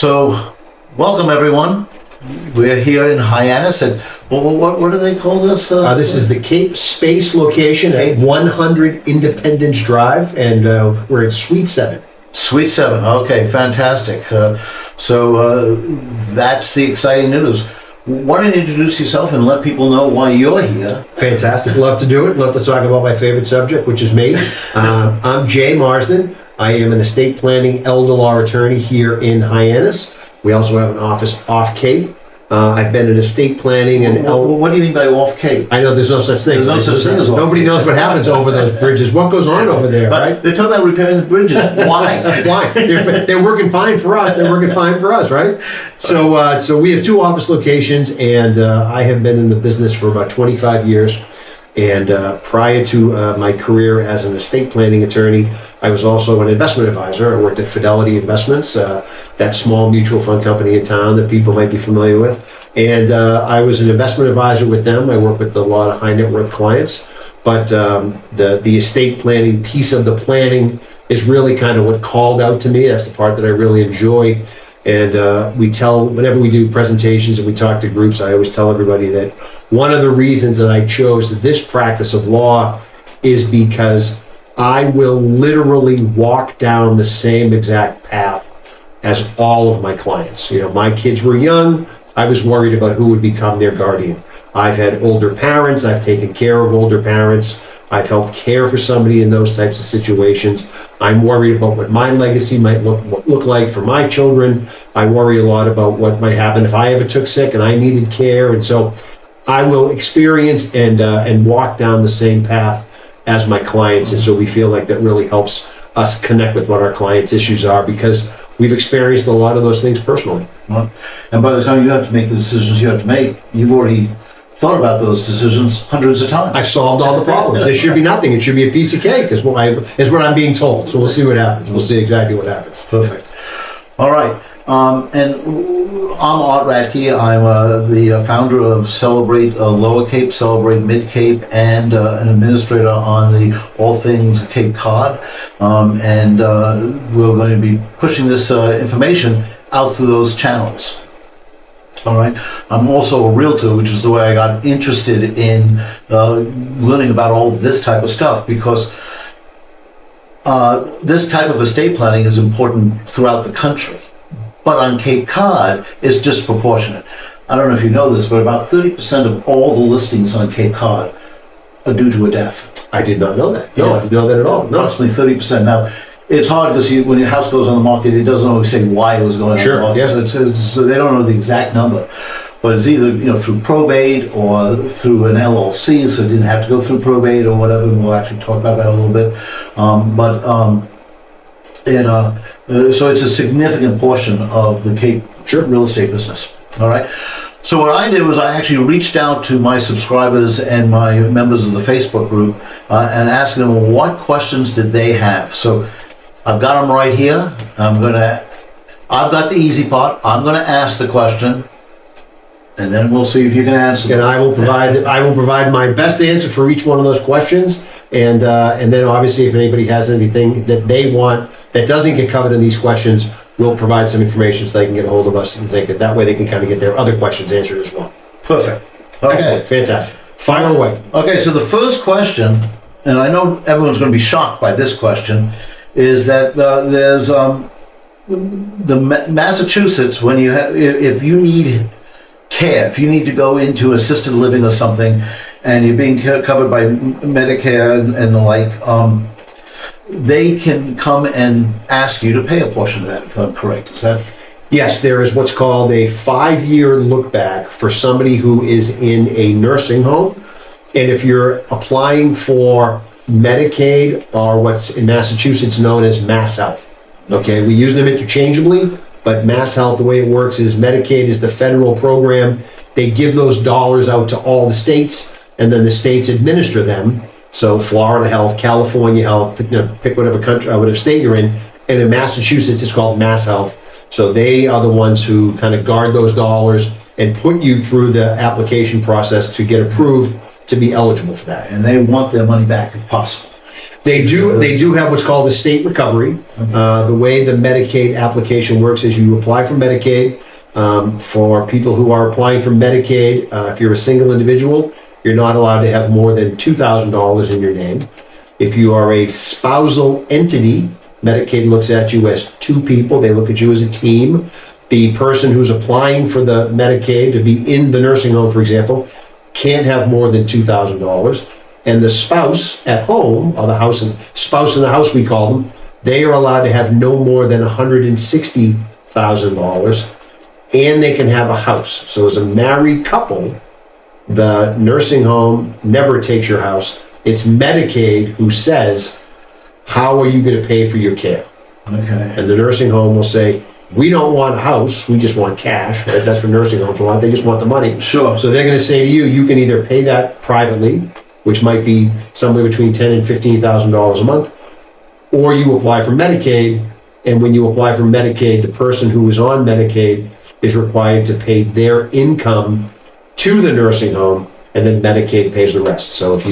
So, welcome everyone. We're here in Hyannis at, what do they call this? This is the Cape Space location at 100 Independence Drive, and we're at Suite 7. Suite 7, okay, fantastic. So that's the exciting news. Why don't you introduce yourself and let people know why you're here? Fantastic. Love to do it. Love to talk about my favorite subject, which is me. I'm Jay Marsden. I am an estate planning elder law attorney here in Hyannis. We also have an office off Cape. I've been in estate planning and What do you mean by off Cape? I know there's no such thing. There's no such thing as off Nobody Cape. knows what happens over those bridges. What goes on over there, But right? they're talking about repairing the bridges. Why? Why? They're working fine for us. They're working fine for us, right? So we have two office locations, and I have been in the business for about 25 years. And prior to my career as an estate planning attorney, I was also an investment advisor. I worked at Fidelity Investments, that small mutual fund company in town that people might be familiar with. And I was an investment advisor with them. I work with a lot of high net worth clients. But the estate planning piece of the planning is really kind of what called out to me. That's the part that I really enjoy. And whenever we do presentations and we talk to groups, I always tell everybody that one of the reasons that I chose this practice of law is because I will literally walk down the same exact path as all of my clients. You know, my kids were young. I was worried about who would become their guardian. I've had older parents. I've taken care of older parents. I've helped care for somebody in those types of situations. I'm worried about what my legacy might look like for my children. I worry a lot about what might happen if I ever took sick and I needed care. And so I will experience and walk down the same path as my clients. And so we feel like that really helps us connect with what our clients' issues are, because we've experienced a lot of those things personally. And by the time you have to make the decisions you have to make, you've already thought about those decisions hundreds of times. I've solved all the problems. There should be nothing. It should be a piece of cake, is what I'm being told. So we'll see what happens. We'll see exactly what happens. Perfect. All right. And I'm Art Radke. I'm the founder of Celebrate Lower Cape, Celebrate Mid Cape, and an administrator on the All Things Cape Cod. And we're going to be pushing this information out through those channels. All right. I'm also a realtor, which is the way I got interested in learning about all this type of stuff, because this type of estate planning is important throughout the country. But on Cape Cod, it's disproportionate. I don't know if you know this, but about 30% of all the listings on Cape Cod are due to a death. I did not know that. No, Yeah. I didn't know that at all. No. Approximately 30%. Now, it's hard because when your house goes on the market, it doesn't always say why it was going on the market. Yeah. So they don't know the exact number. But it's either through probate or through an LLC, so it didn't have to go through probate or whatever. And we'll actually talk about that a little bit. So it's a significant portion of the Cape real estate business. All right. So what I did was I actually reached out to my subscribers and my members of the Facebook group and asked them what questions did they have. So I've got them right here. I've got the easy part. I'm going to ask the question, and then we'll see if you can answer. And I will provide my best answer for each one of those questions. And then obviously, if anybody has anything that they want that doesn't get covered in these questions, we'll provide some information so they can get a hold of us, and that way they can kind of get their other questions answered as well. Perfect. Okay. Excellent. Fantastic. Fire away. Okay, so the first question, and I know everyone's going to be shocked by this question, is that there's Massachusetts, when if you need care, if you need to go into assisted living or something, and you're being covered by Medicare and the like, they can come and ask you to pay a portion of that, if I'm correct. Is that? Yes, there is what's called a 5-year look back for somebody who is in a nursing home. And if you're applying for Medicaid, or what's in Massachusetts known as Mass Health. Okay, we use them interchangeably, but Mass Health, the way it works is Medicaid is the federal program. They give those dollars out to all the states, and then the states administer them. So Florida Health, California Health, pick whatever country, whatever state you're in. And in Massachusetts, it's called Mass Health. So they are the ones who kind of guard those dollars and put you through the application process to get approved to be eligible for that. And they want their money back if possible. They do have what's called a state recovery. The way the Medicaid application works is you apply for Medicaid. For people who are applying for Medicaid, if you're a single individual, you're not allowed to have more than $2,000 in your name. If you are a spousal entity, Medicaid looks at you as two people. They look at you as a team. The person who's applying for the Medicaid to be in the nursing home, for example, can't have more than $2,000. And the spouse at home, or spouse in the house we call them, they are allowed to have no more than $160,000, and they can have a house. So as a married couple, the nursing home never takes your house. It's Medicaid who says, how are you going to pay for your care? Okay. And the nursing home will say, we don't want a house, we just want cash, right? That's what nursing homes want, they just want the money. Sure. So they're going to say to you, you can either pay that privately, which might be somewhere between $10,000 and $15,000 a month, or you apply for Medicaid, and when you apply for Medicaid, the person who is on Medicaid is required to pay their income to the nursing home, and then Medicaid pays the rest. So if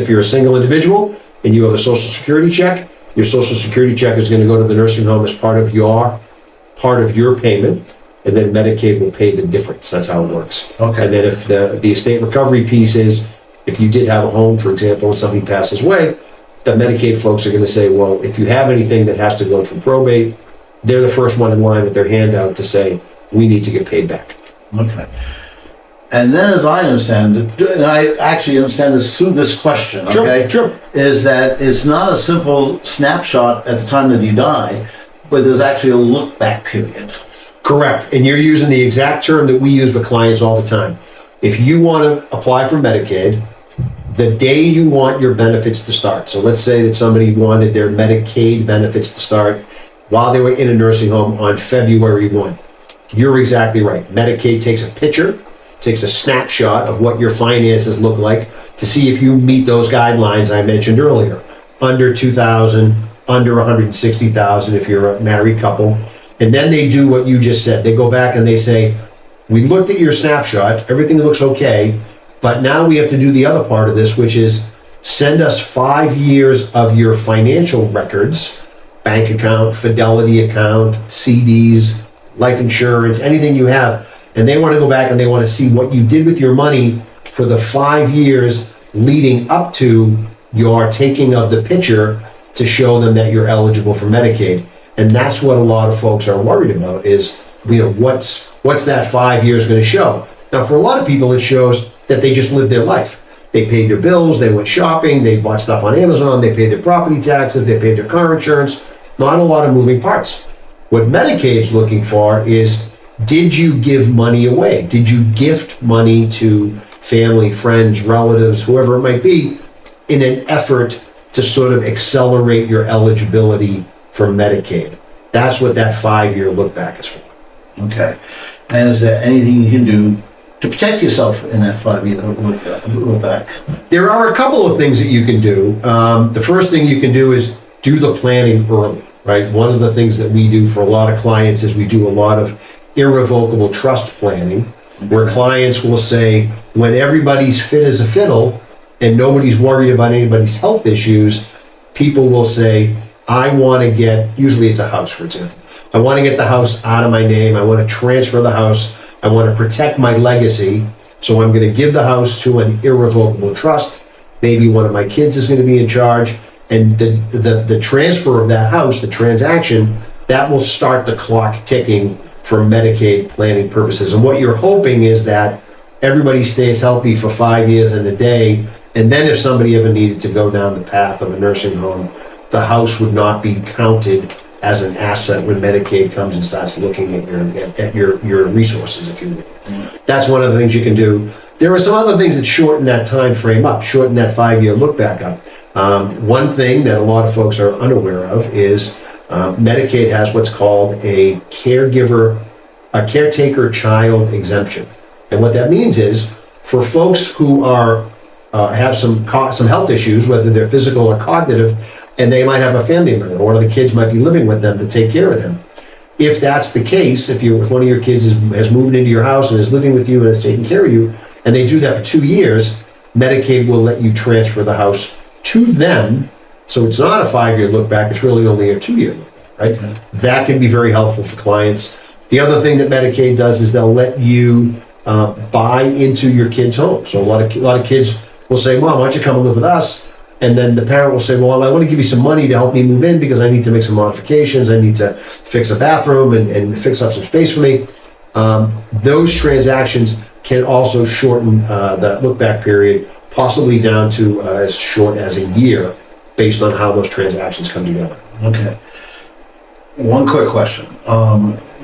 you're a single individual and you have a Social Security check, your Social Security check is going to go to the nursing home as part of your payment, and then Medicaid will pay the difference. That's how it works. Okay. And then if the estate recovery piece is, if you did have a home, for example, and somebody passes away, the Medicaid folks are going to say, well, if you have anything that has to go through probate, they're the first one in line with their hand out to say, we need to get paid back. Okay. And then as I understand it, and I actually understand this through this question, okay? Sure. Is that it's not a simple snapshot at the time that you die, but there's actually a look back period. Correct. And you're using the exact term that we use with clients all the time. If you want to apply for Medicaid, the day you want your benefits to start. So let's say that somebody wanted their Medicaid benefits to start while they were in a nursing home on February 1. You're exactly right. Medicaid takes a picture, takes a snapshot of what your finances look like to see if you meet those guidelines I mentioned earlier. Under 2,000, under 160,000 if you're a married couple. And then they do what you just said. They go back and they say, we looked at your snapshot, everything looks okay, but now we have to do the other part of this, which is send us 5 years of your financial records, bank account, Fidelity account, CDs, life insurance, anything you have. And they want to go back and they want to see what you did with your money for the 5 years leading up to your taking of the picture to show them that you're eligible for Medicaid. And that's what a lot of folks are worried about is, what's that 5 years going to show? Now, for a lot of people, it shows that they just lived their life. They paid their bills, they went shopping, they bought stuff on Amazon, they paid their property taxes, they paid their car insurance. Not a lot of moving parts. What Medicaid's looking for is, did you give money away? Did you gift money to family, friends, relatives, whoever it might be, in an effort to sort of accelerate your eligibility for Medicaid? That's what that 5 year look back is for. Okay. And is there anything you can do to protect yourself in that 5 year look back? There are a couple of things that you can do. The first thing you can do is do the planning early, right? One of the things that we do for a lot of clients is we do a lot of irrevocable trust planning, where clients will say, when everybody's fit as a fiddle and nobody's worried about anybody's health issues, people will say, I want to get, usually it's a house, for example. I want to get the house out of my name. I want to transfer the house. I want to protect my legacy. So I'm going to give the house to an irrevocable trust. Maybe one of my kids is going to be in charge. And the transfer of that house, the transaction, that will start the clock ticking for Medicaid planning purposes. And what you're hoping is that everybody stays healthy for 5 years and a day. And then if somebody ever needed to go down the path of a nursing home, the house would not be counted as an asset when Medicaid comes and starts looking at your resources, if you will. That's one of the things you can do. There are some other things that shorten that time frame up, shorten that 5 year look back up. One thing that a lot of folks are unaware of is Medicaid has what's called a caretaker child exemption. And what that means is, for folks who are have some health issues, whether they're physical or cognitive, and they might have a family member, or one of the kids might be living with them to take care of them. If that's the case, if one of your kids has moved into your house and is living with you and is taking care of you, and they do that for 2 years, Medicaid will let you transfer the house to them So it's not a 5-year look back, it's really only a 2-year look back, right? That can be very helpful for clients. The other thing that Medicaid does is they'll let you buy into your kid's home. So a lot of kids will say, Mom, why don't you come and live with us? And then the parent will say, well, I want to give you some money to help me move in because I need to make some modifications. I need to fix a bathroom and fix up some space for me. Those transactions can also shorten that look back period, possibly down to as short as a year, based on how those transactions come together. Okay. One quick question.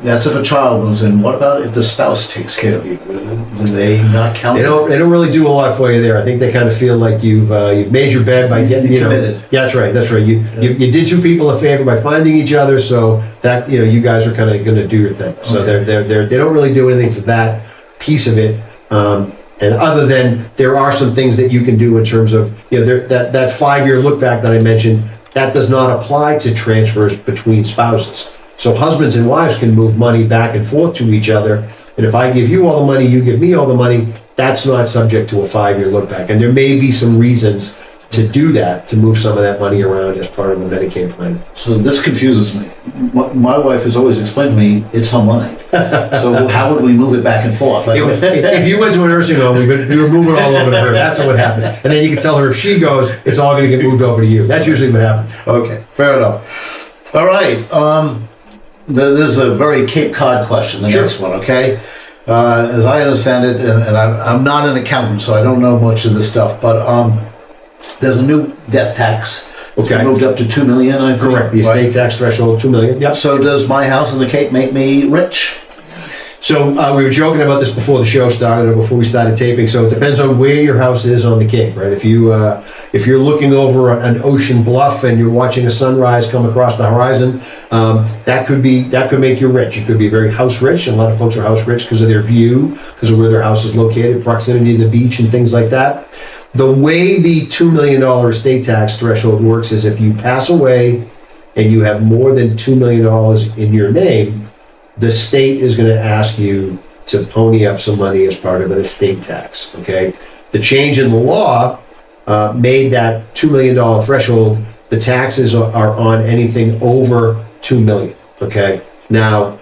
That's if a child moves in. What about if the spouse takes care of you? Do they not count? They don't really do a lot for you there. I think they kind of feel like you've made your bed by getting committed. Yeah, that's right. You did two people a favor by finding each other, so that you guys are kind of going to do your thing. So Okay. they don't really do anything for that piece of it. And other than there are some things that you can do in terms of that 5-year look back that I mentioned, that does not apply to transfers between spouses. So husbands and wives can move money back and forth to each other. And if I give you all the money, you give me all the money, that's not subject to a 5-year look back. And there may be some reasons to do that, to move some of that money around as part of the Medicaid plan. So this confuses me. My wife has always explained to me it's her money. So how would we move it back and forth? If you went to a nursing home, we were moving all over to her. That's what would happen. And then you can tell her if she goes, it's all going to get moved over to you. That's usually what happens. Okay, fair enough. All right. There's a very Cape Cod question, the Sure. next one, okay? As I understand it, and I'm not an accountant, so I don't know much of this stuff, but there's a new death tax. It's Okay. moved up to $2 million, I think. Correct. The estate right? tax threshold, $2 million. Yep. So does my house in the Cape make me rich? So we were joking about this before the show started or before we started taping. So it depends on where your house is on the Cape, right? If you're looking over an ocean bluff and you're watching a sunrise come across the horizon, that could make you rich. You could be very house rich, and a lot of folks are house rich because of their view, because of where their house is located, proximity to the beach, and things like that. The way the $2 million estate tax threshold works is if you pass away and you have more than $2 million in your name, the state is going to ask you to pony up some money as part of an estate tax, okay? The change in the law made that $2 million threshold, the taxes are on anything over $2 million, okay? Now,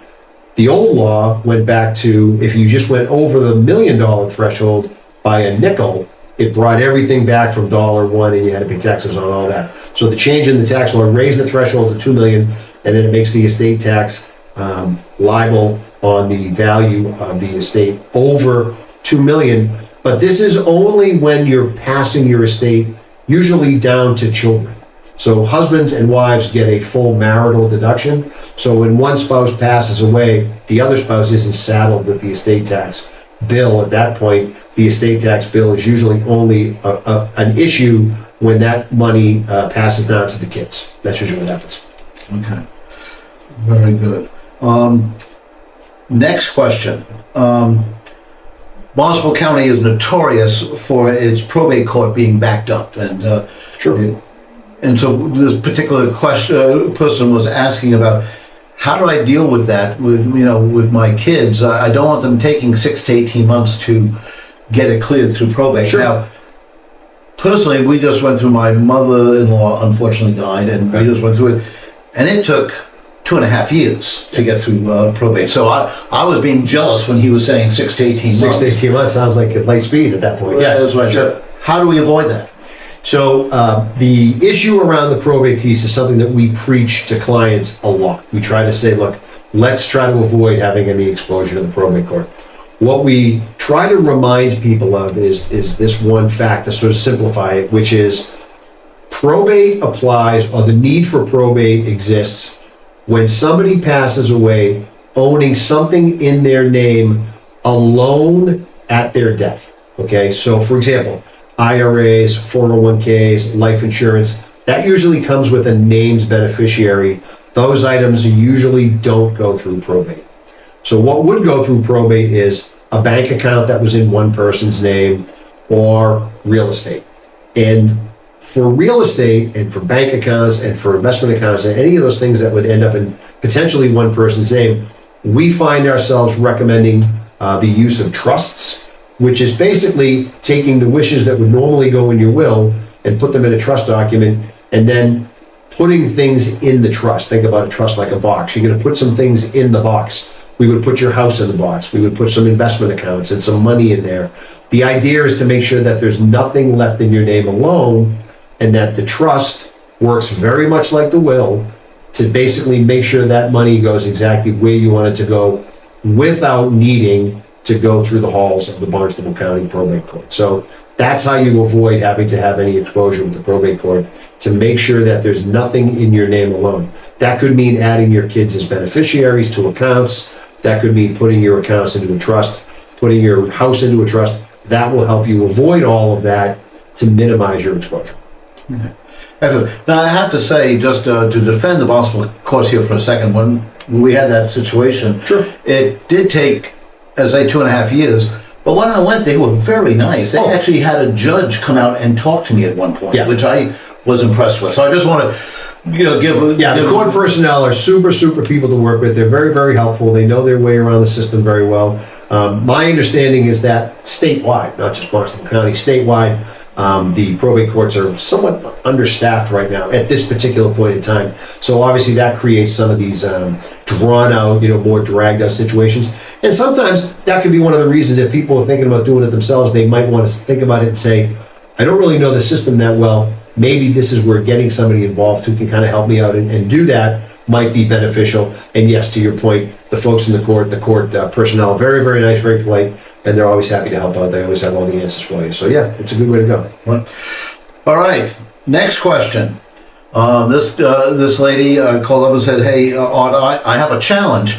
the old law went back to if you just went over the $1 million threshold by a nickel, it brought everything back from $1 and you had to pay taxes on all that. So the change in the tax law raised the threshold to $2 million, and then it makes the estate tax liable on the value of the estate over $2 million. But this is only when you're passing your estate, usually down to children. So husbands and wives get a full marital deduction. So when one spouse passes away, the other spouse isn't saddled with the estate tax bill. At that point, the estate tax bill is usually only an issue when that money passes down to the kids. That's usually what happens. Okay. Very good. Next question. Barnstable County is notorious for its probate court being backed up, and Sure. and so this particular person was asking about how do I deal with that with my kids. I don't want them taking 6 to 18 months to get it cleared through probate. Sure. Now, personally, we just went through, my mother-in-law unfortunately died, and we just went through it, and it took 2.5 years to get through probate. So I was being jealous when he was saying 6 to 18 months. 6 to 18 months sounds like light speed at that point. Yeah, that's right. So how do we avoid that? So the issue around the probate piece is something that we preach to clients a lot. We try to say, look, let's try to avoid having any exposure to the probate court. What we try to remind people of is this one fact to sort of simplify it, which is probate applies, or the need for probate exists when somebody passes away owning something in their name alone at their death. Okay, so for example, IRAs, 401ks, life insurance, that usually comes with a named beneficiary. Those items usually don't go through probate. So what would go through probate is a bank account that was in one person's name, or real estate. And for real estate and for bank accounts and for investment accounts and any of those things that would end up in potentially one person's name, we find ourselves recommending the use of trusts, which is basically taking the wishes that would normally go in your will and put them in a trust document. and then putting things in the trust. Think about a trust like a box. You're going to put some things in the box. We would put your house in the box. We would put some investment accounts and some money in there. The idea is to make sure that there's nothing left in your name alone, and that the trust works very much like the will to basically make sure that money goes exactly where you want it to go without needing to go through the halls of the Barnstable County Probate Court. So that's how you avoid having to have any exposure with the probate court, to make sure that there's nothing in your name alone. That could mean adding your kids as beneficiaries to accounts. That could mean putting your accounts into a trust, putting your house into a trust. That will help you avoid all of that to minimize your exposure. Okay. Excellent. Now, I have to say, just to defend the Barnstable courts here for a second, when we had that situation, Sure. it did take, as I say, 2.5 years. But when I went, they were very nice. They actually had a judge come out and talk to me at one point, which I was impressed with. So I just want to, give. Yeah, the court personnel are super people to work with. They're very helpful. They know their way around the system very well. My understanding is that statewide, not just Barnstable County, statewide, the probate courts are somewhat understaffed right now at this particular point in time. So obviously that creates some of these drawn out, more dragged out situations. And sometimes that could be one of the reasons, if people are thinking about doing it themselves, they might want to think about it and say, I don't really know the system that well. Maybe this is where getting somebody involved who can kind of help me out and do that might be beneficial. And yes, to your point, the folks in the court personnel, very nice, very polite, and they're always happy to help out. They always have all the answers for you. So yeah, it's a good way to go. All right, next question. This lady called up and said, "Hey, Art, I have a challenge.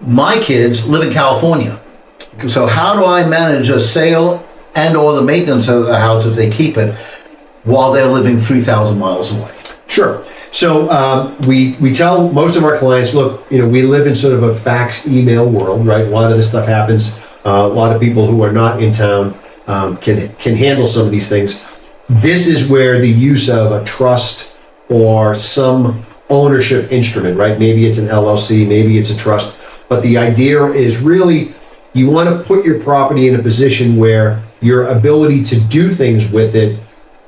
My kids live in California, so how do I manage a sale and/or the maintenance of the house if they keep it while they're living 3,000 miles away?" Sure. So we tell most of our clients, look, we live in sort of a fax email world, right? A lot of this stuff happens. A lot of people who are not in town can handle some of these things. This is where the use of a trust or some ownership instrument, right? Maybe it's an LLC, maybe it's a trust, but the idea is really you want to put your property in a position where your ability to do things with it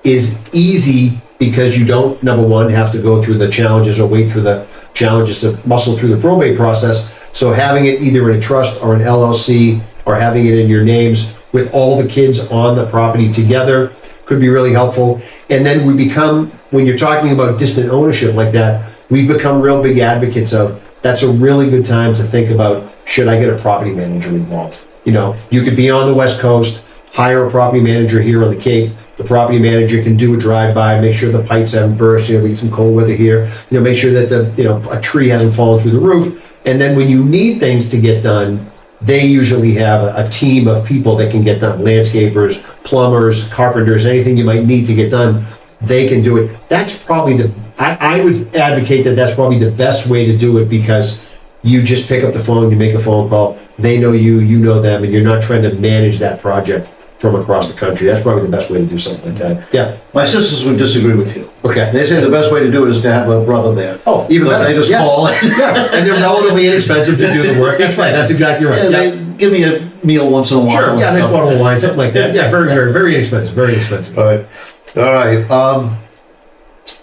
is easy, because you don't, number one, have to go through the challenges or wait for the challenges to muscle through the probate process. So having it either in a trust or an LLC, or having it in your names with all the kids on the property together, could be really helpful. And then when you're talking about distant ownership like that, we've become real big advocates of, that's a really good time to think about, should I get a property manager involved? You could be on the West Coast, hire a property manager here on the Cape. The property manager can do a drive-by, make sure the pipes haven't burst, we get some cold weather here, make sure that a tree hasn't fallen through the roof. And then when you need things to get done, they usually have a team of people that can get done, landscapers, plumbers, carpenters, anything you might need to get done, they can do it. That's probably I would advocate that that's probably the best way to do it, because you just pick up the phone, you make a phone call, they know you, you know them, and you're not trying to manage that project from across the country. That's probably the best way to do something like that. Yeah. My sisters would disagree with you. Okay. They say the best way to do it is to have a brother there. Oh, even better. They just Yes. call in. Yeah, and they're relatively inexpensive to do the work. That's right. That's exactly right. Yeah, they give me a meal once in a while. Sure. and Yeah, nice stuff. bottle of wine, something like that. Yeah, very inexpensive. Very inexpensive. All right.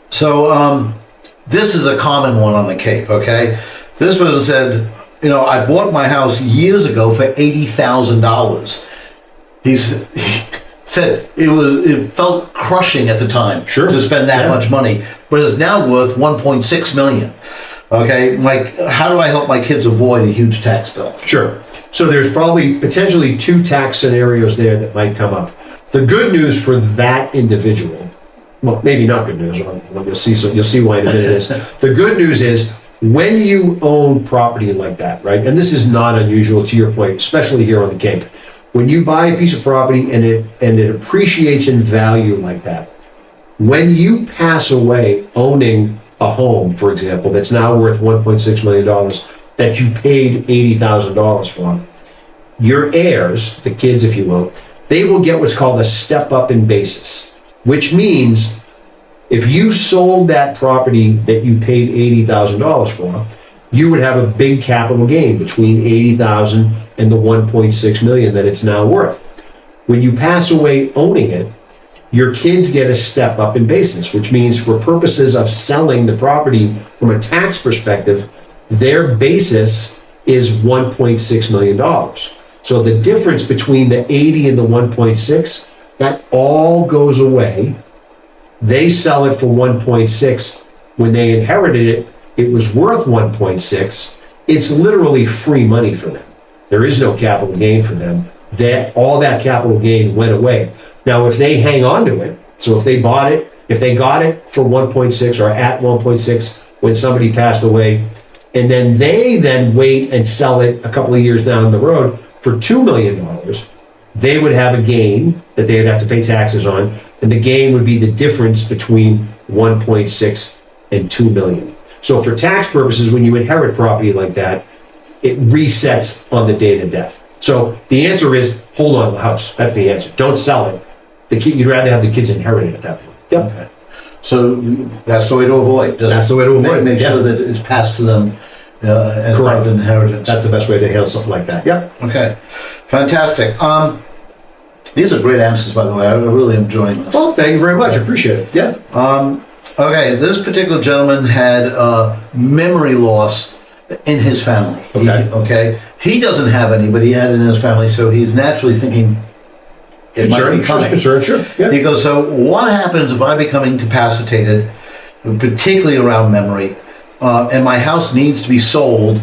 So this is a common one on the Cape, okay? This person said, I bought my house years ago for $80,000. He said it felt crushing at the time to spend that much money, but it's now worth $1.6 million. Okay, how do I help my kids avoid a huge tax bill? Sure. So there's probably potentially two tax scenarios there that might come up. The good news for that individual, well, maybe not good news. You'll see. So you'll see why in a minute is. The good news is when you own property like that, right? And this is not unusual, to your point, especially here on the Cape. When you buy a piece of property and it appreciates in value like that, when you pass away owning a home, for example, that's now worth $1.6 million that you paid $80,000 for, your heirs, the kids, if you will, they will get what's called a step up in basis, which means if you sold that property that you paid $80,000 for, you would have a big capital gain between $80,000 and the $1.6 million that it's now worth. When you pass away owning it, your kids get a step up in basis, which means for purposes of selling the property from a tax perspective, their basis is $1.6 million. So the difference between the 80 and the 1.6, that all goes away. They sell it for 1.6. When they inherited it, it was worth 1.6. It's literally free money for them. There is no capital gain for them. That all that capital gain went away. Now, if they hang on to it, so if they bought it, if they got it for 1.6 or at 1.6 when somebody passed away, and then they then wait and sell it a couple of years down the road for $2 million, they would have a gain that they would have to pay taxes on, and the gain would be the difference between 1.6 and 2 million. So for tax purposes, when you inherit property like that, it resets on the date of death. So the answer is hold on to the house. That's the answer. Don't sell it. You'd rather have the kids inherit it at that point. Yep. Okay. So that's the way to avoid. Just That's the way to avoid it, Make yeah. sure that it's passed to them as part of the inheritance. That's the best way to handle something like that. Yep. Okay, fantastic. These are great answers, by the way. I really am enjoying this. Well, thank you very much. I appreciate it. Yeah. Okay, this particular gentleman had memory loss in his family. Okay. He doesn't have any, but he had it in his family, so he's naturally thinking it might be coming. Sure. Yeah. He goes, so what happens if I become incapacitated, particularly around memory, and my house needs to be sold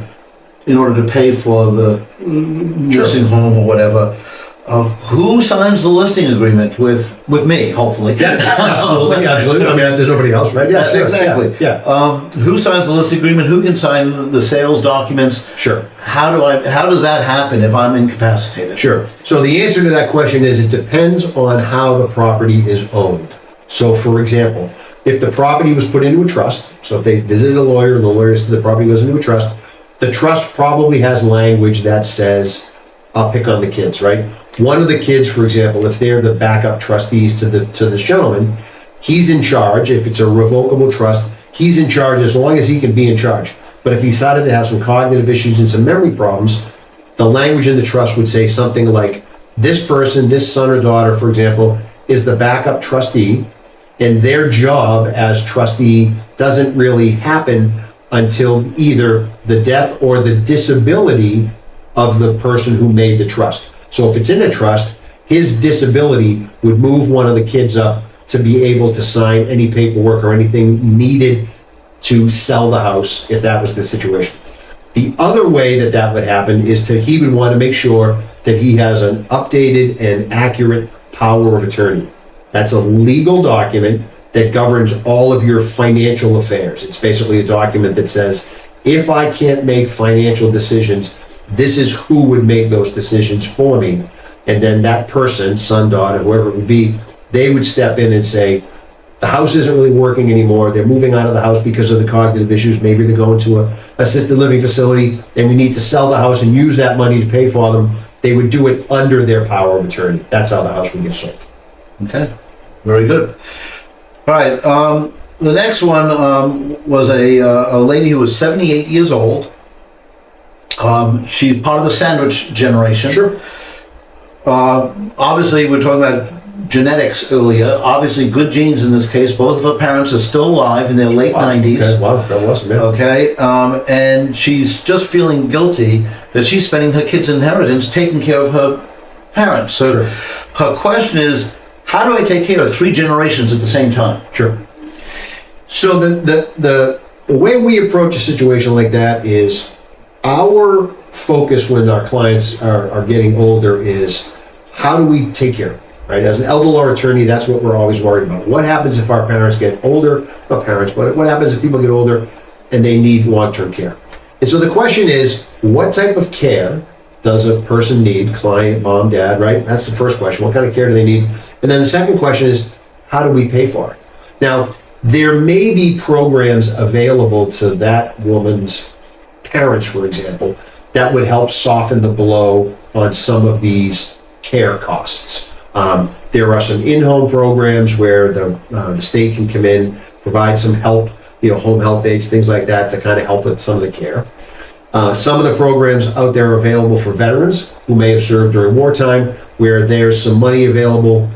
in order to pay for the nursing home or whatever? Who signs the listing agreement with me, hopefully? Absolutely. I mean, there's nobody else, right? Yeah, sure. Exactly. Yeah. Who signs the listing agreement? Who can sign the sales documents? Sure. How does that happen if I'm incapacitated? Sure. So the answer to that question is it depends on how the property is owned. So for example, if the property was put into a trust, so if they visited a lawyer and the lawyer said the property goes into a trust, the trust probably has language that says, I'll pick on the kids, right? One of the kids, for example, if they're the backup trustees to this gentleman, he's in charge. If it's a revocable trust, he's in charge as long as he can be in charge. But if he started to have some cognitive issues and some memory problems, the language in the trust would say something like, this person, this son or daughter, for example, is the backup trustee, and their job as trustee doesn't really happen until either the death or the disability of the person who made the trust. So if it's in a trust, his disability would move one of the kids up to be able to sign any paperwork or anything needed to sell the house if that was the situation. The other way that would happen is he would want to make sure that he has an updated and accurate power of attorney. That's a legal document that governs all of your financial affairs. It's basically a document that says, if I can't make financial decisions, this is who would make those decisions for me. And then that person, son, daughter, whoever it would be, they would step in and say, the house isn't really working anymore. They're moving out of the house because of the cognitive issues. Maybe they're going to a assisted living facility and we need to sell the house and use that money to pay for them. They would do it under their power of attorney. That's how the house would get sold. Okay, very good. All right, the next one was a lady who was 78 years old. She's part of the sandwich generation. Sure. Obviously, we're talking about genetics earlier. Obviously, good genes in this case. Both of her parents are still alive in their late 90s. Okay. Wow, God bless them, yeah. Okay, and she's just feeling guilty that she's spending her kids' inheritance taking care of her parents. So Sure. her question is, how do I take care of 3 generations at the same time? Sure. So the way we approach a situation like that is our focus when our clients are getting older is how do we take care of them, right? As an elder law attorney, that's what we're always worried about. What happens if our parents get older? Not parents, but what happens if people get older and they need long-term care? And so the question is, what type of care does a person need? Client, mom, dad, right? That's the first question. What kind of care do they need? And then the second question is, how do we pay for it? Now, there may be programs available to that woman's parents, for example, that would help soften the blow on some of these care costs. There are some in-home programs where the state can come in, provide some help, home health aides, things like that, to kind of help with some of the care. Some of the programs out there are available for veterans who may have served during wartime, where there's some money available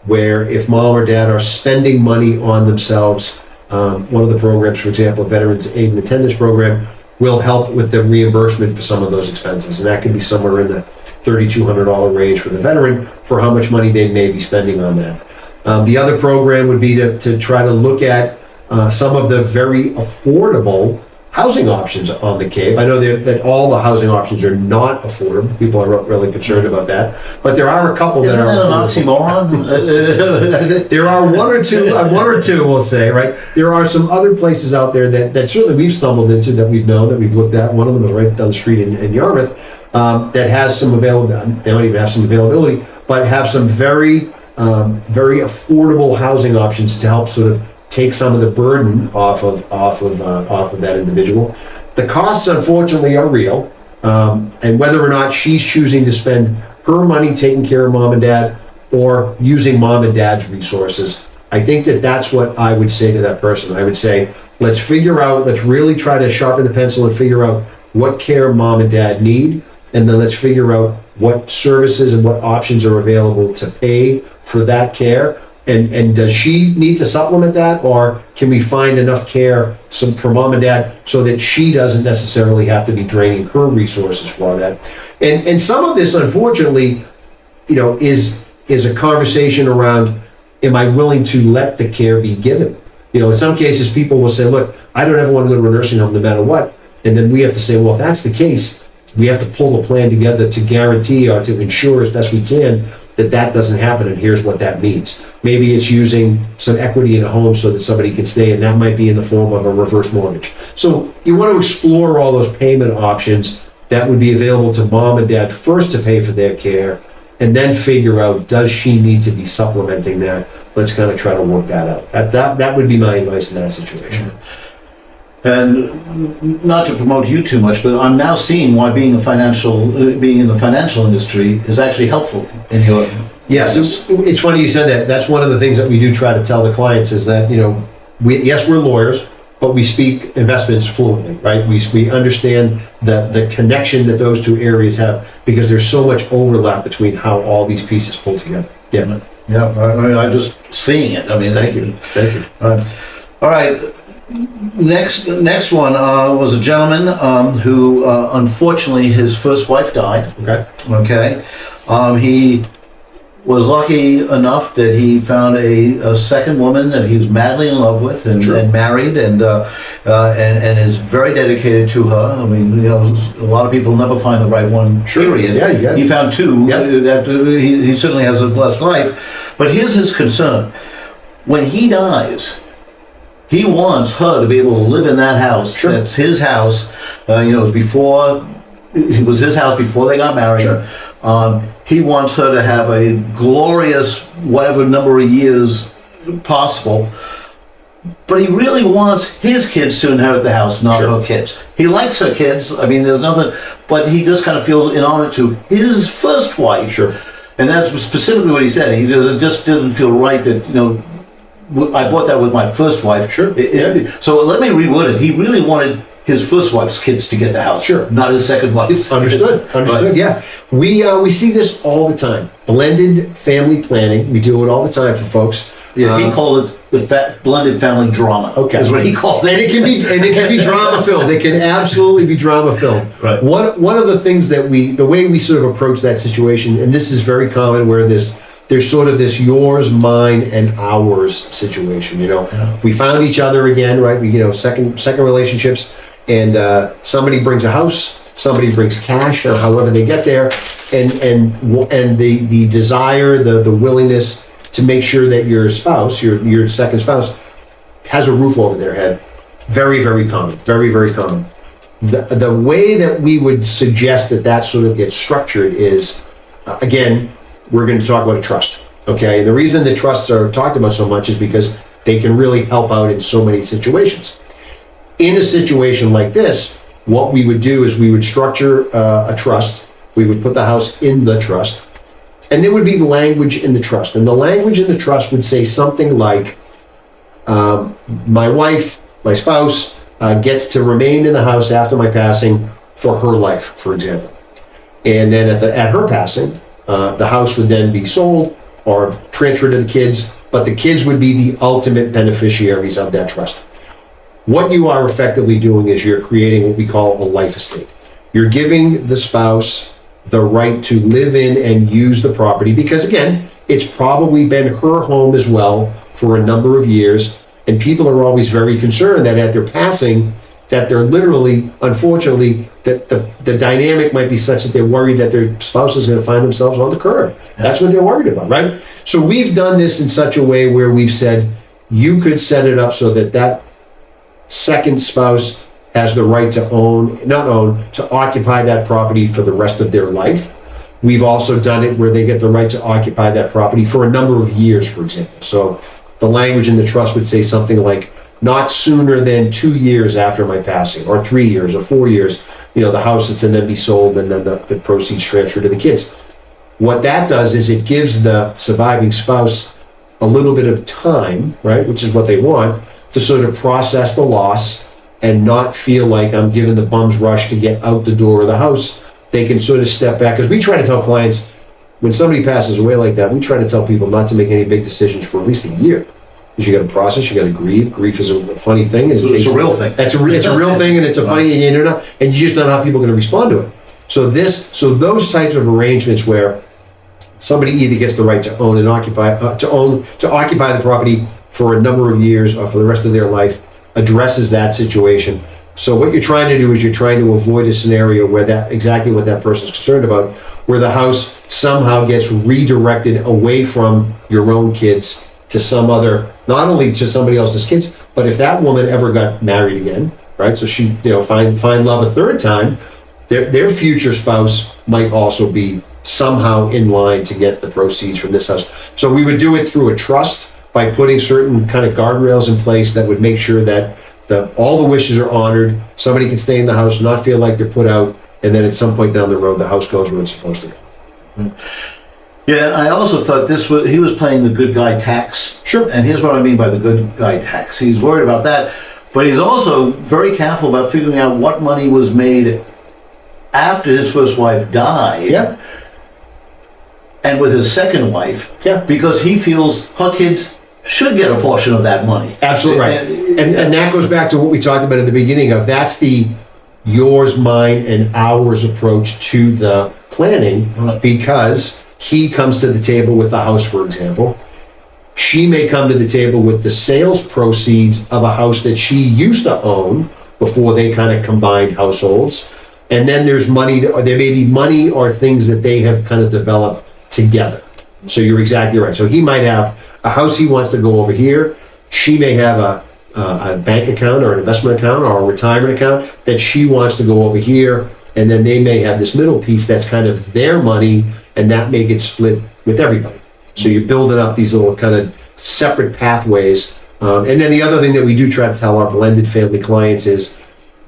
where if mom or dad are spending money on themselves, one of the programs, for example, Veterans Aid and Attendance Program, will help with the reimbursement for some of those expenses. And that can be somewhere in the $3,200 range for the veteran for how much money they may be spending on that. The other program would be to try to look at some of the very affordable housing options on the Cape. I know that all the housing options are not affordable. People are really concerned about that. But there are a couple that Isn't are that an affordable. oxymoron? There are one or two, we'll say, right? There are some other places out there that certainly we've stumbled into, that we've known, that we've looked at. One of them is right down the street in Yarmouth, that has some availability. They don't even have some availability, but have some very affordable housing options to help sort of take some of the burden off of that individual. The costs, unfortunately, are real, and whether or not she's choosing to spend her money taking care of mom and dad or using mom and dad's resources, I think that's what I would say to that person. I would say, let's really try to sharpen the pencil and figure out what care mom and dad need, and then let's figure out what services and what options are available to pay for that care. And does she need to supplement that, or can we find enough care for mom and dad so that she doesn't necessarily have to be draining her resources for that? And some of this, unfortunately, is a conversation around, am I willing to let the care be given? In some cases, people will say, look, I don't ever want to go to a nursing home no matter what. And then we have to say, well, if that's the case, we have to pull a plan together to guarantee or to ensure as best we can that doesn't happen, and here's what that means. Maybe it's using some equity in a home so that somebody can stay, and that might be in the form of a reverse mortgage. So you want to explore all those payment options that would be available to mom and dad first to pay for their care, and then figure out, does she need to be supplementing that? Let's kind of try to work that out. That would be my advice in that situation. And not to promote you too much, but I'm now seeing why being in the financial industry is actually helpful in your Yes, it's funny you said that. That's one of the things that we do try to tell the clients is that, we're lawyers, but we speak investments fluently, right? We understand the connection that those two areas have, because there's so much overlap between how all these pieces pull together. Yeah. Yeah, I'm just seeing it. Thank you. All right. Next one was a gentleman who, unfortunately, his first wife died. Okay. He was lucky enough that he found a second woman that he was madly in love with and married, and is very dedicated to her. A lot of people never find the right one. Period. Yeah, you got it. He found two. Yep. That he certainly has a blessed life. But here's his concern: when he dies, he wants her to be able to live in that house. Sure. That's his house. It was his house before they got married. Sure. He wants her to have a glorious whatever number of years possible. But he really wants his kids to inherit the house, not her kids. He likes her kids. There's nothing, but he just kind of feels in honor to his first wife. Sure. And that's specifically what he said. He just didn't feel right that, I bought that with my first wife. Sure. So let me reword it. He really wanted his first wife's kids to get the house. Sure. Not his second wife's. Understood. Right. Yeah. We see this all the time. Blended family planning. We do it all the time for folks. Yeah, he called it the blended family drama. Okay. Is what he called it. And it can be drama filled. It can absolutely be drama filled. Right. One of the things the way we sort of approach that situation, and this is very common, where there's sort of this yours, mine, and ours situation. We found each other again, right? Second relationships, and somebody brings a house, somebody brings cash, or however they get there, and the desire, the willingness to make sure that your spouse, your second spouse, has a roof over their head. Very, very common. Very, very common. The way that we would suggest that sort of gets structured is, again, we're going to talk about a trust. Okay, the reason the trusts are talked about so much is because they can really help out in so many situations. In a situation like this, what we would do is we would structure a trust. We would put the house in the trust, and there would be language in the trust. And the language in the trust would say something like, my wife, my spouse, gets to remain in the house after my passing for her life, for example. And then at her passing, the house would then be sold, or transferred to the kids, but the kids would be the ultimate beneficiaries of that trust. What you are effectively doing is you're creating what we call a life estate. You're giving the spouse the right to live in and use the property because, again, it's probably been her home as well for a number of years. And people are always very concerned that at their passing, that they're literally, unfortunately, that the dynamic might be such that they're worried that their spouse is going to find themselves on the curb. That's what they're worried about, right? So we've done this in such a way where we've said you could set it up so that that second spouse has the right to to occupy that property for the rest of their life. We've also done it where they get the right to occupy that property for a number of years, for example. So the language in the trust would say something like, not sooner than 2 years after my passing, or 3 years, or 4 years, the house that's and then be sold and then the proceeds transferred to the kids. What that does is it gives the surviving spouse a little bit of time, right, which is what they want, to sort of process the loss and not feel like I'm giving the bum's rush to get out the door of the house. They can sort of step back, because we try to tell clients, when somebody passes away like that, we try to tell people not to make any big decisions for at least a year. Because you got to process, you got to grieve. Grief is a funny thing. And It's a real thing. It's a real thing, and it's a funny, and you just don't know how people are going to respond to it. So those types of arrangements where somebody either gets the right to own and occupy, to occupy the property for a number of years or for the rest of their life, addresses that situation. So what you're trying to do is you're trying to avoid a scenario where exactly what that person's concerned about, where the house somehow gets redirected away from your own kids to some other, not only to somebody else's kids, but if that woman ever got married again, right? So she, find love a third time, their future spouse might also be somehow in line to get the proceeds from this house. So we would do it through a trust by putting certain kind of guardrails in place that would make sure that all the wishes are honored. Somebody can stay in the house, not feel like they're put out, and then at some point down the road, the house goes where it's supposed to go. Yeah, I also thought he was playing the good guy tax. Sure. And here's what I mean by the good guy tax. He's worried about that, but he's also very careful about figuring out what money was made after his first wife died. Yeah. And with his second wife. Yeah. Because he feels her kids should get a portion of that money. Absolutely right. And that goes back to what we talked about at the beginning of, that's the yours, mine, and ours approach to the planning, Right. because he comes to the table with the house, for example. She may come to the table with the sales proceeds of a house that she used to own before they kind of combined households. And then there's money, or there may be money or things that they have kind of developed together. So you're exactly right. So he might have a house he wants to go over here. She may have a bank account or an investment account or a retirement account that she wants to go over here. And then they may have this middle piece that's kind of their money, and that may get split with everybody. So you're building up these little kind of separate pathways. And then the other thing that we do try to tell our blended family clients is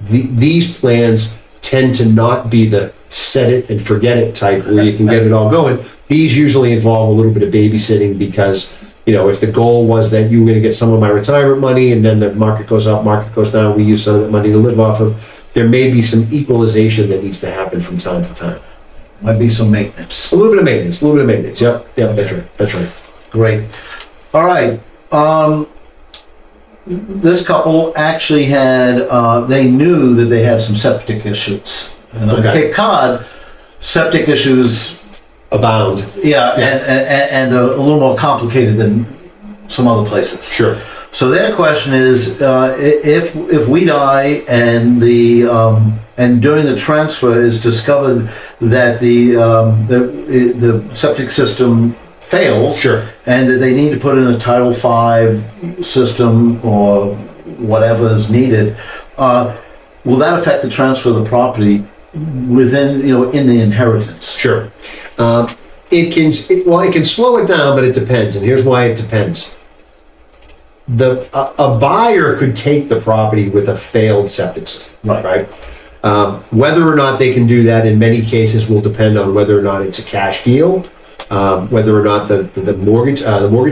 these plans tend to not be the set it and forget it type where you can get it all going. These usually involve a little bit of babysitting because, if the goal was that you were going to get some of my retirement money and then the market goes up, market goes down, we use some of that money to live off of, there may be some equalization that needs to happen from time to time. Might be some maintenance. A little bit of maintenance. Yep, that's right. Great. All right. This couple actually had, they knew that they had some septic issues. And on Okay. Cape Cod, septic issues, Abound. and a little more complicated than some other places. Sure. So their question is, if we die and and during the transfer is discovered that the septic system fails, Sure. and that they need to put in a Title V system or whatever is needed, will that affect the transfer of the property within, in the inheritance? Sure. It can slow it down, but it depends. And here's why it depends. A buyer could take the property with a failed septic system, right? Whether or not they can do that in many cases will depend on whether or not it's a cash deal, whether or not the mortgage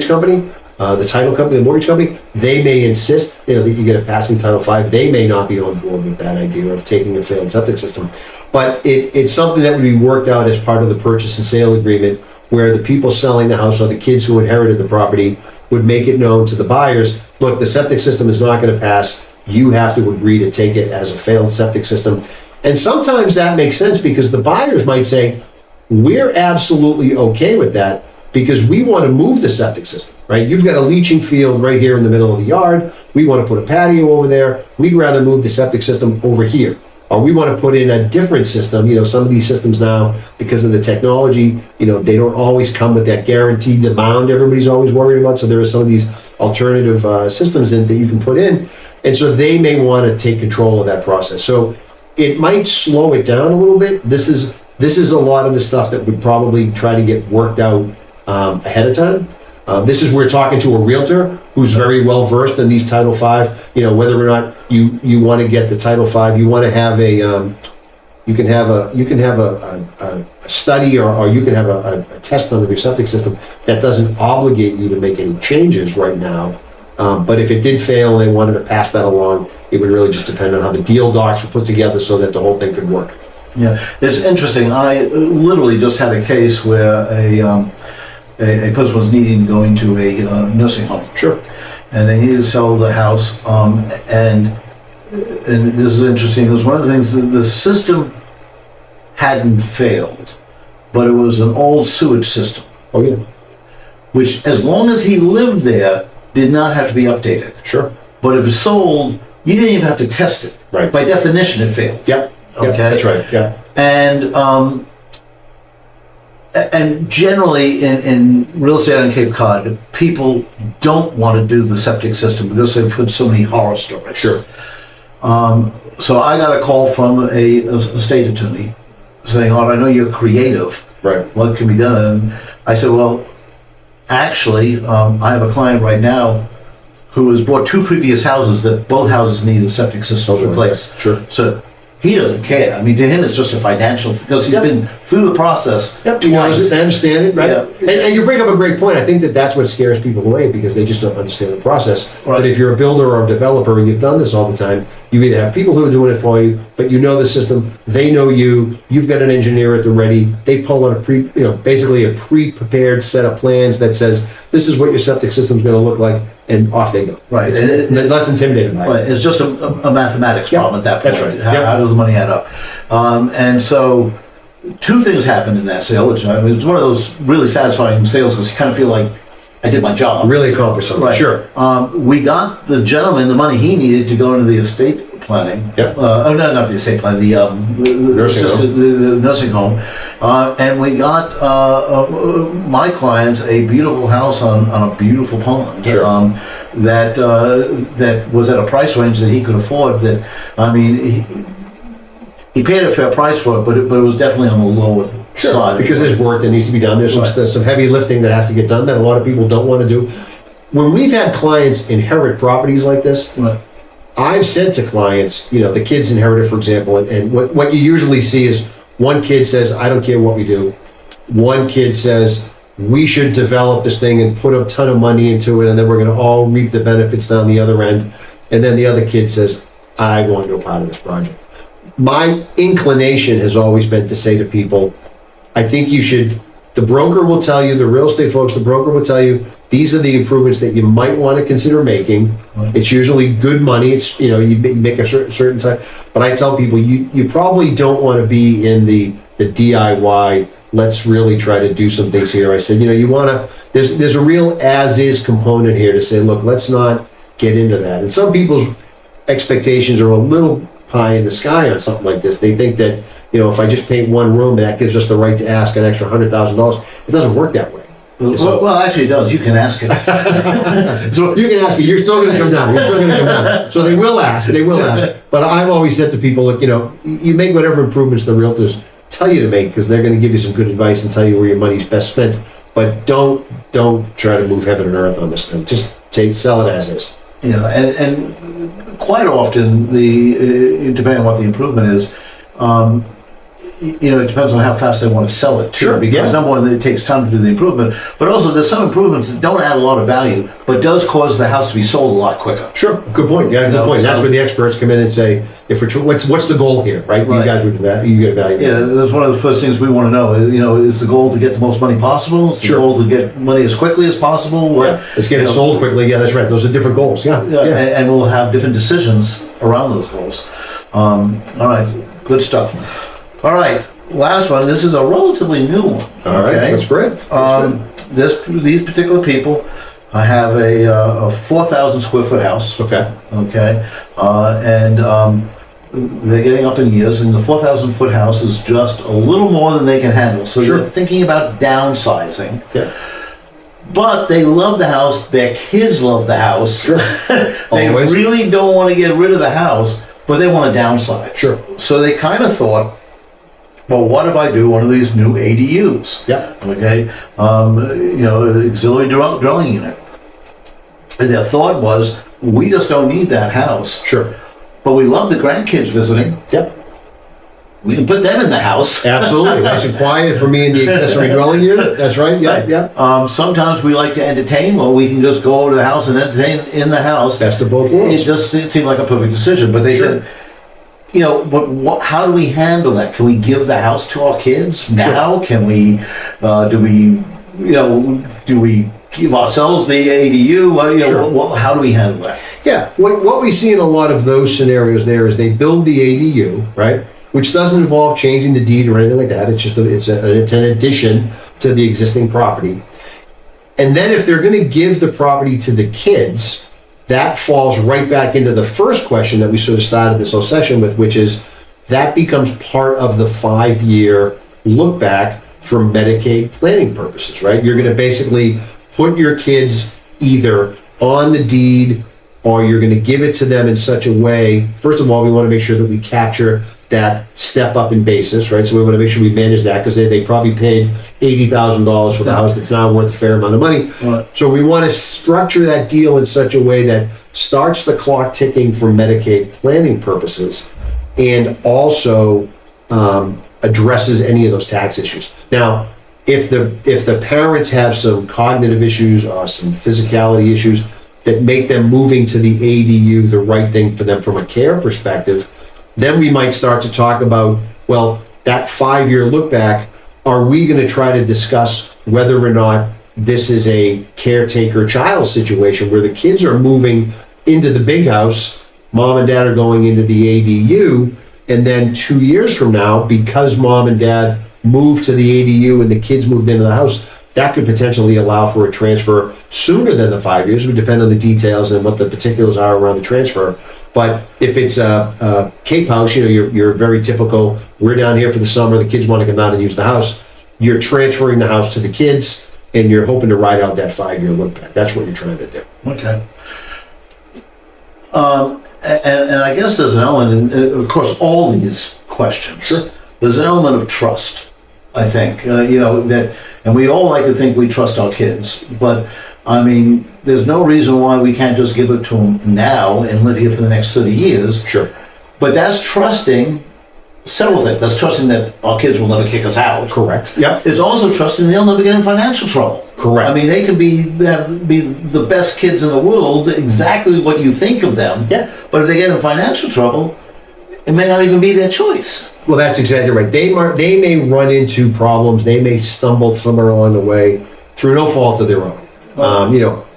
company, the title company, the mortgage company, they may insist, that you get a passing Title V. They may not be on board with that idea of taking a failed septic system. But it's something that would be worked out as part of the purchase and sale agreement where the people selling the house or the kids who inherited the property would make it known to the buyers, look, the septic system is not going to pass. You have to agree to take it as a failed septic system. And sometimes that makes sense because the buyers might say, we're absolutely okay with that because we want to move the septic system, right? You've got a leaching field right here in the middle of the yard. We want to put a patio over there. We'd rather move the septic system over here. Or we want to put in a different system. You know, some of these systems now, because of the technology, you know, they don't always come with that guaranteed amount everybody's always worried about. So there are some of these alternative systems that you can put in. And so they may want to take control of that process. So it might slow it down a little bit. This is a lot of the stuff that would probably try to get worked out ahead of time. This is we're talking to a realtor who's very well versed in these Title V. You know, whether or not you want to get the Title V, you want to have a you can have a study or you can have a test on your septic system that doesn't obligate you to make any changes right now. But if it did fail and they wanted to pass that along, it would really just depend on how the deal docs were put together so that the whole thing could work. Yeah, it's interesting. I literally just had a case where a person was needing to go into a nursing home. Sure. And they needed to sell the house. And this is interesting. It was one of the things that the system hadn't failed, but it was an old sewage system. Oh, yeah. Which, as long as he lived there, did not have to be updated. Sure. But if it's sold, you didn't even have to test it. Right. By definition, it failed. Yep. Okay. Yep, that's right. Yeah. And generally in real estate on Cape Cod, people don't want to do the septic system because they've heard so many horror stories. Sure. So I got a call from a state attorney saying, "Oh, I know you're creative. Right. What can be done?" And I said, "Well, actually, I have a client right now who has bought two previous houses that both houses need a septic system replaced. Sure. So he doesn't care. I mean, to him, it's just a financial because he's been through the process Yep, twice. I understand it, right? Yeah. And you bring up a great point. I think that's what scares people away because they just don't understand the process. Right. But if you're a builder or a developer and you've done this all the time, you either have people who are doing it for you, but you know the system, they know you've got an engineer at the ready, they pull on basically a pre-prepared set of plans that says, this is what your septic system's going to look like, and off they go. Right. It's less intimidated by it. Right. It's just a mathematics problem at that point. That's right. How does the money add up? And so two things happened in that sale, which I mean, it's one of those really satisfying sales because you kind of feel like I did my job. Really accomplished something. Right. Sure. We got the gentleman the money he needed to go into the estate planning. Yep. No, not the estate planning. The nursing home. And we got my client a beautiful house on a beautiful pond. Sure. That was at a price range that he could afford. That I mean, he paid a fair price for it, but it was definitely on the lower side. Because there's work that needs to be done. There's some heavy lifting that has to get done that a lot of people don't want to do. When we've had clients inherit properties like this, Right. I've said to clients, the kids inherited, for example, and what you usually see is one kid says, I don't care what we do. One kid says, we should develop this thing and put a ton of money into it, and then we're going to all reap the benefits down the other end. And then the other kid says, I want no part of this project. My inclination has always been to say to people, I think you should, the broker will tell you, the real estate folks, the broker will tell you, these are the improvements that you might want to consider making. Right. It's usually good money. It's, you make a certain time. But I tell people, you probably don't want to be in the DIY, let's really try to do some things here. I said, you want to, there's a real as-is component here to say, look, let's not get into that. And some people's expectations are a little pie in the sky on something like this. They think that, if I just paint one room, that gives us the right to ask an extra $100,000. It doesn't work that way. Well, actually, it does. You can ask it. So you can ask me. You're still going to come down. You're still going to come down. So they will ask. They will ask. But I've always said to people, look, you make whatever improvements the realtors tell you to make because they're going to give you some good advice and tell you where your money's best spent. But don't try to move heaven and earth on this thing. Just sell it as is. Yeah, and quite often depending on what the improvement is, it depends on how fast they want to sell it too. Sure, Because yeah. number one, it takes time to do the improvement, but also there's some improvements that don't add a lot of value, but does cause the house to be sold a lot quicker. Sure, good point. Yeah, good know, point. That's so- where the experts come in and say, if we're what's the goal here, right? You Right. guys would you get evaluate. Yeah, that's one of the first things we want to know. Is the goal to get the most money possible? Is the Sure. goal to get money as quickly as possible? What, Let's get it you know, sold quickly. Yeah, that's right. Those are different goals. Yeah, Yeah, and we'll have different decisions around those goals. All right, good stuff. All right, last one. This is a relatively new one. All right, okay? that's great. These particular people have a 4,000 square foot house. Okay. Okay, and they're getting up in years, and the 4,000 foot house is just a little more than they can handle. So Sure. they're thinking about downsizing. Yeah. But they love the house. Their kids love the house. Sure. They Always. really don't want to get rid of the house, but they want to downsize. Sure. So they kind of thought, well, what if I do one of these new ADUs? Yeah. Okay. Auxiliary dwelling unit. And their thought was, we just don't need that house, Sure. but we love the grandkids visiting. Yep. We can put them in the house. Absolutely. Nice and quiet for me in the accessory dwelling unit. That's right. Yeah. Right. Yeah. Sometimes we like to entertain, or we can just go over to the house and entertain in the house. Best of both It worlds. just seemed like a perfect decision. But they Sure. said, but how do we handle that? Can we give the house to our kids now? Can we, do we give ourselves the ADU? Sure. How do we handle that? Yeah, what we see in a lot of those scenarios there is they build the ADU, right? Which doesn't involve changing the deed or anything like that. It's just it's an addition to the existing property. And then if they're going to give the property to the kids, that falls right back into the first question that we sort of started this whole session with, which is that becomes part of the 5-year look back for Medicaid planning purposes, right? You're going to basically put your kids either on the deed or you're going to give it to them in such a way. First of all, we want to make sure that we capture that step up in basis, right? So we want to make sure we manage that because they probably paid $80,000 for the house that's now worth a fair amount of money. Right. So we want to structure that deal in such a way that starts the clock ticking for Medicaid planning purposes and also addresses any of those tax issues. Now, if the parents have some cognitive issues or some physicality issues that make them moving to the ADU the right thing for them from a care perspective, then we might start to talk about, well, that 5-year look back, are we going to try to discuss whether or not this is a caretaker child situation where the kids are moving into the big house, mom and dad are going into the ADU, and then 2 years from now, because mom and dad moved to the ADU and the kids moved into the house, that could potentially allow for a transfer sooner than the 5 years. It would depend on the details and what the particulars are around the transfer. But if it's a Cape house, you're very typical, we're down here for the summer, the kids want to come down and use the house, you're transferring the house to the kids and you're hoping to ride out that 5-year look back. That's what you're trying to do. Okay. And I guess there's an element, of course, all these questions. Sure. There's an element of trust, I think. That, and we all like to think we trust our kids, but I mean, there's no reason why we can't just give it to them now and live here for the next 30 years. Sure. But that's trusting several things. That's trusting that our kids will never kick us out. Correct. Yep. It's also trusting they'll never get in financial trouble. Correct. I mean, they can be the best kids in the world, exactly what you think of them. Yeah. But if they get in financial trouble, it may not even be their choice. Well, that's exactly right. They may run into problems. They may stumble somewhere along the way through no fault of their own.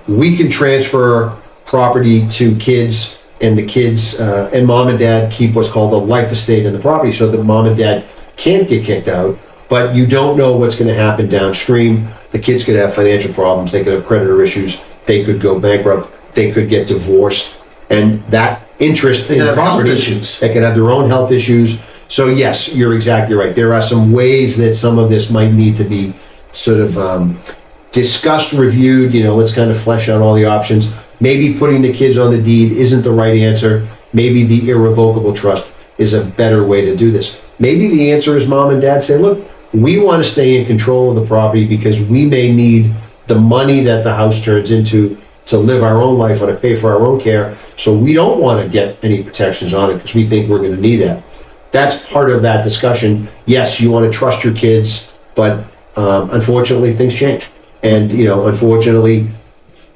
We can transfer property to kids, and the kids and mom and dad keep what's called a life estate in the property, so that mom and dad can't get kicked out. But you don't know what's going to happen downstream. The kids could have financial problems. They could have creditor issues. They could go bankrupt. They could get divorced, and that interest in could have property, health issues. they can have their own health issues. So yes, you're exactly right. There are some ways that some of this might need to be sort of discussed, reviewed. Let's kind of flesh out all the options. Maybe putting the kids on the deed isn't the right answer. Maybe the irrevocable trust is a better way to do this. Maybe the answer is mom and dad say, look, we want to stay in control of the property because we may need the money that the house turns into to live our own life or to pay for our own care. So we don't want to get any protections on it because we think we're going to need that. that's part of that discussion. Yes, you want to trust your kids, but unfortunately, things change. And, unfortunately,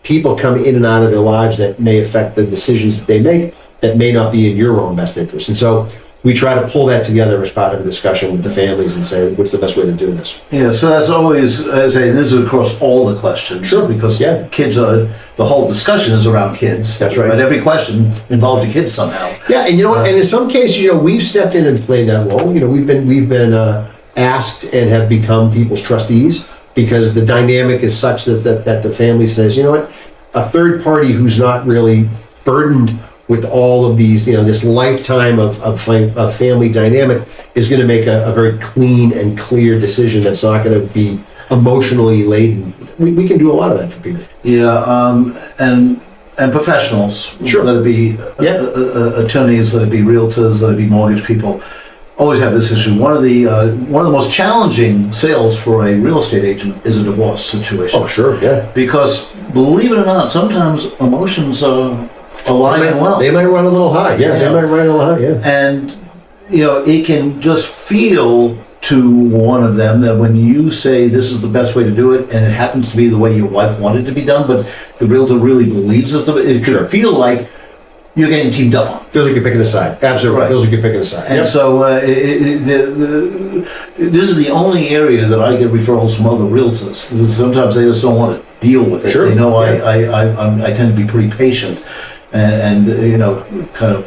people come in and out of their lives that may affect the decisions that they make that may not be in your own best interest. And so we try to pull that together as part of a discussion with the families and say, what's the best way to do this? Yeah, so that's always, as I say, this is across all the questions. Sure, Because yeah. kids are, the whole discussion is around kids. That's right. But every question involves a kid somehow. Yeah, and you know what? And in some cases, we've stepped in and played that role. We've been asked and have become people's trustees because the dynamic is such that the family says, you know what, a third party who's not really burdened with all of these, this lifetime of family dynamic is going to make a very clean and clear decision that's not going to be emotionally laden. We can do a lot of that for people. Yeah, and professionals. Sure. Let it be attorneys, let it be realtors, let it be mortgage people. Always have this issue. One of the most challenging sales for a real estate agent is a divorce situation. Oh, sure, yeah. Because believe it or not, sometimes emotions are alive and well. They might run a little high. Yeah, they might run a little high. Yeah. And, it can just feel to one of them that when you say this is the best way to do it, and it happens to be the way your wife wanted it to be done, but the realtor really believes it could Sure. feel like you're getting teamed up on. Feels like you're picking a side. Absolutely. Right. Feels like you're picking a side. And Yep. so this is the only area that I get referrals from other realtors. Sometimes they just don't want to deal with it. Sure. They know Yeah. I tend to be pretty patient and kind of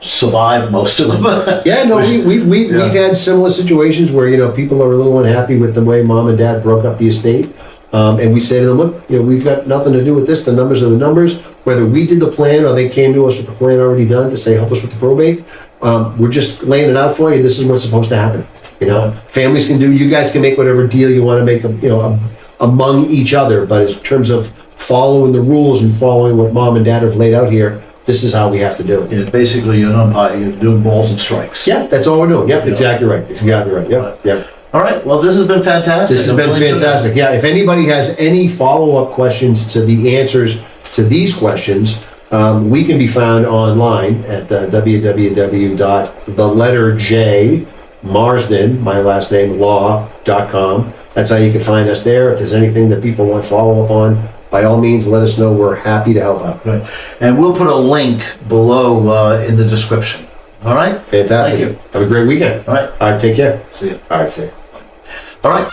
survive most of them. Yeah, no, we've had similar situations where people are a little unhappy with the way mom and dad broke up the estate, and we say to them, look, we've got nothing to do with this. The numbers are the numbers. Whether we did the plan or they came to us with the plan already done to say help us with the probate, we're just laying it out for you. This is what's supposed to happen. Families can do. You guys can make whatever deal you want to make. Among each other, but in terms of following the rules and following what mom and dad have laid out here, this is how we have to do it. Basically, you're an umpire. You're doing balls and strikes. Yeah, that's all we're doing. Yep, exactly right. Exactly right. Yep, yep. All right. Well, this has been fantastic. This has been fantastic. Yeah, if anybody has any follow-up questions to the answers to these questions, we can be found online at www.theletterjmarsden, my last name, law.com. That's how you can find us there. If there's anything that people want follow-up on, by all means, let us know. We're happy to help out. Right. And we'll put a link below in the description. All right? Fantastic. Thank you. Have a great weekend. All right. All right, take care. See you. All right, see you. All right.